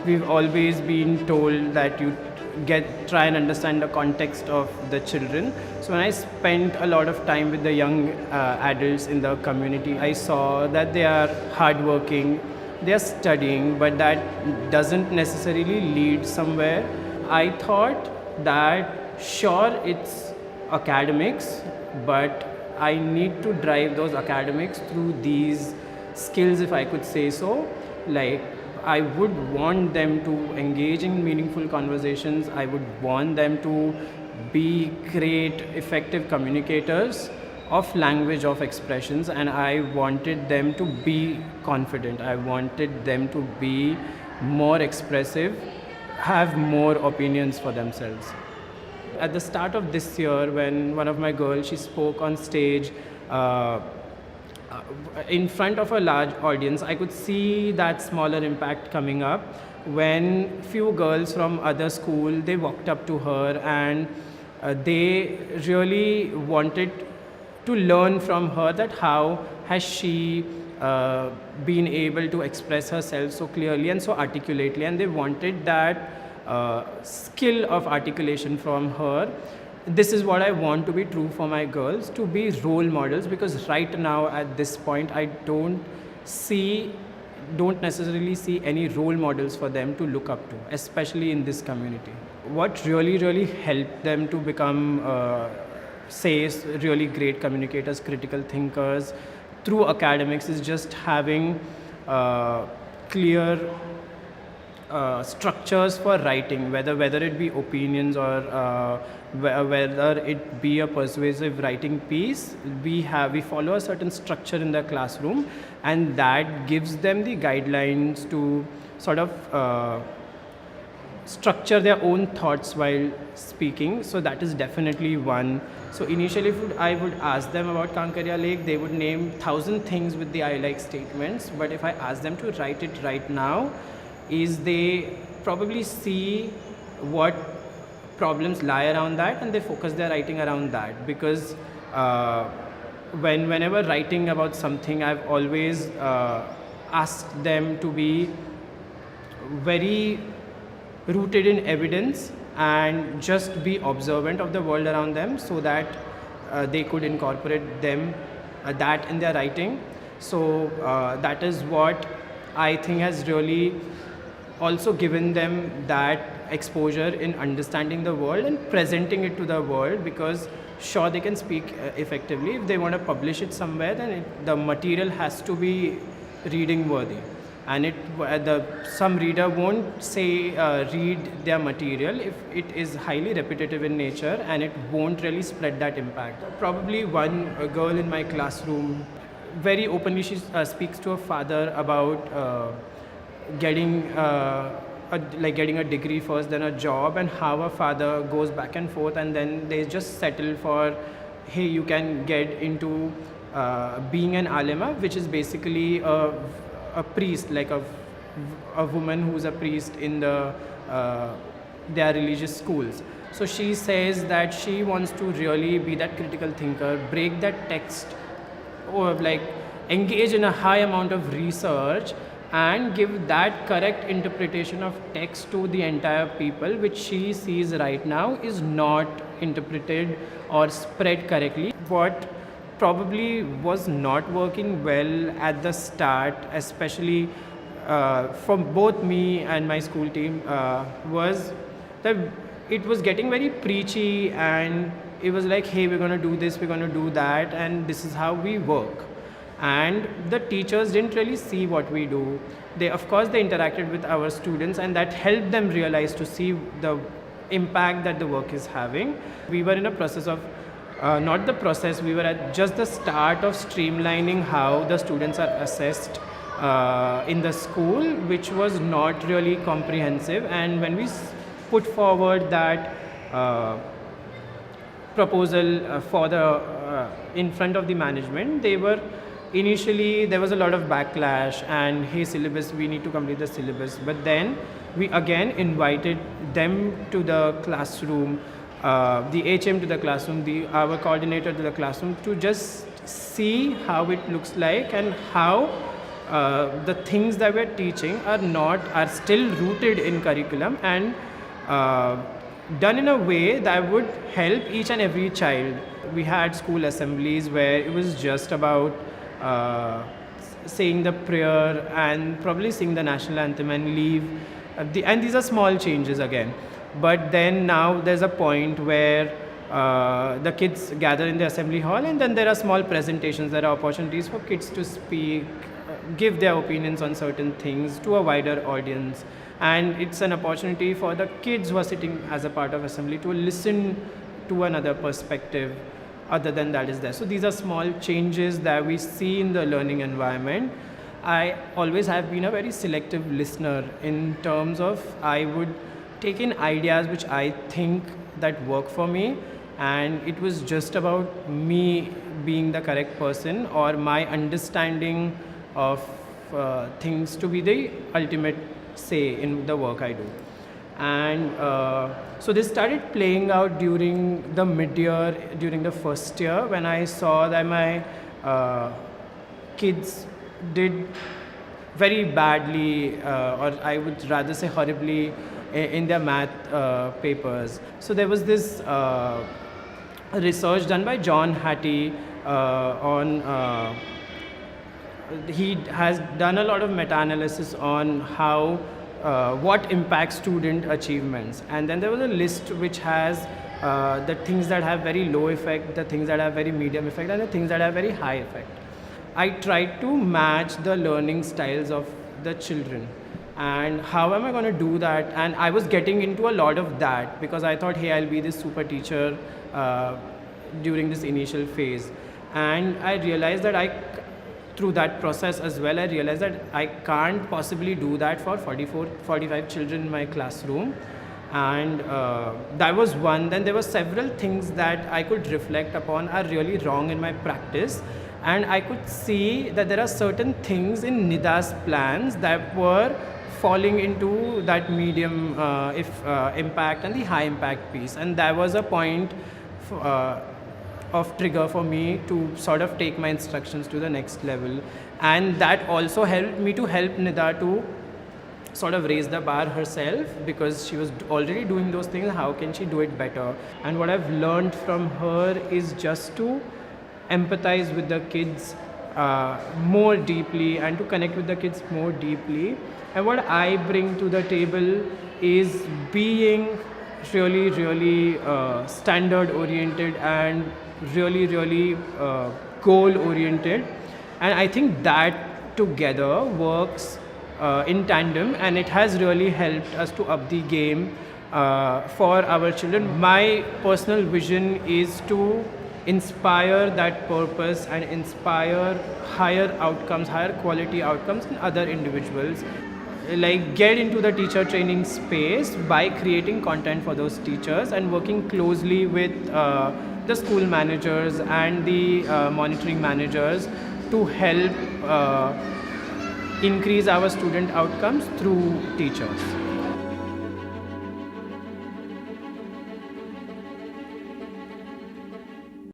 we've always been told that you try and understand the context of the children. So when I spent a lot of time with the young adults in the community, I saw that they are hardworking, they are studying, but that doesn't necessarily lead somewhere. I thought that sure it's academics, but I need to drive those academics through these skills, if I could say so. Like, I would want them to engage in meaningful conversations. I would want them to be great, effective communicators of language, of expressions, and I wanted them to be confident. I wanted them to be more expressive, have more opinions for themselves. At the start of this year, when one of my girls, she spoke on stage in front of a large audience, I could see that smaller impact coming up when few girls from other school, they walked up to her and they really wanted to learn from her that how has she been able to express herself so clearly and so articulately, and they wanted that skill of articulation from her. This is what I want to be true for my girls, to be role models, because right now at this point I don't necessarily see any role models for them to look up to, especially in this community. What really helped them to become really great communicators, critical thinkers through academics is just having clear structures for writing, whether it be opinions or whether it be a persuasive writing piece. We follow a certain structure in the classroom, and that gives them the guidelines to sort of structure their own thoughts while speaking. So that is definitely one. So initially, if I would ask them about Kankaria Lake, they would name 1,000 things with the I like statements. But if I ask them to write it right now, is they probably see what problems lie around that and they focus their writing around that. Because whenever writing about something, I've always asked them to be very rooted in evidence and just be observant of the world around them, so that they could incorporate that in their writing. So that is what I think has really also given them that exposure in understanding the world and presenting it to the world, because sure, they can speak effectively. If they want to publish it somewhere, then the material has to be reading worthy, and some reader won't say read their material if it is highly repetitive in nature, and it won't really spread that impact. Probably one girl in my classroom, very openly she speaks to her father about getting a degree first, then a job, and how a father goes back and forth, and then they just settle for, hey, you can get into being an alima, which is basically a priest, like a woman who's a priest in their religious schools. So she says that she wants to really be that critical thinker, break that text, or like engage in a high amount of research and give that correct interpretation of text to the entire people, which she sees right now is not interpreted or spread correctly. What probably was not working well at the start, especially for both me and my school team, was that it was getting very preachy, and it was like, hey, we're going to do this, we're going to do that, and this is how we work. And the teachers didn't really see what we do. They interacted with our students, and that helped them realize to see the impact that the work is having. We were in a process of we were at just the start of streamlining how the students are assessed in the school, which was not really comprehensive. And when we put forward that proposal for in front of the management, initially there was a lot of backlash, and hey, syllabus, we need to complete the syllabus. But then we again invited them to the classroom, the HM to the classroom, our coordinator to the classroom, to just see how it looks like and how the things that we're teaching are still rooted in curriculum and done in a way that would help each and every child. We had school assemblies where it was just about saying the prayer and probably sing the national anthem and leave. And these are small changes again. But then now there's a point where the kids gather in the assembly hall, and then there are small presentations. There are opportunities for kids to speak, give their opinions on certain things to a wider audience. And it's an opportunity for the kids who are sitting as a part of assembly to listen to another perspective other than that is there. So these are small changes that we see in the learning environment. I always have been a very selective listener in terms of I would take in ideas which I think that work for me, and it was just about me being the correct person or my understanding of things to be the ultimate say in the work I do. And so this started playing out during the mid-year, during the first year, when I saw that my kids did very badly, or I would rather say horribly, in their math papers. So there was this research done by John Hattie on he has done a lot of meta-analysis on how what impacts student achievements, and then there was a list which has the things that have very low effect, the things that have very medium effect, and the things that have very high effect. I tried to match the learning styles of the children, and how am I going to do that? And I was getting into a lot of that because I thought, hey, I'll be this super teacher during this initial phase. And I realized that through that process as well, I realized that I can't possibly do that for 45 children in my classroom. And that was one. Then there were several things that I could reflect upon are really wrong in my practice. And I could see that there are certain things in Nida's plans that were falling into that medium impact and the high impact piece. And that was a point of trigger for me to sort of take my instructions to the next level. And that also helped me to help Nida to sort of raise the bar herself, because she was already doing those things. How can she do it better? And what I've learned from her is just to empathize with the kids more deeply and to connect with the kids more deeply. And what I bring to the table is being really, really standard oriented and really goal oriented. And I think that together works in tandem, and it has really helped us to up the game for our children. My personal vision is to inspire that purpose and inspire higher outcomes, higher quality outcomes in other individuals. Like, get into the teacher training space by creating content for those teachers and working closely with the school managers and the monitoring managers to help increase our student outcomes through teachers.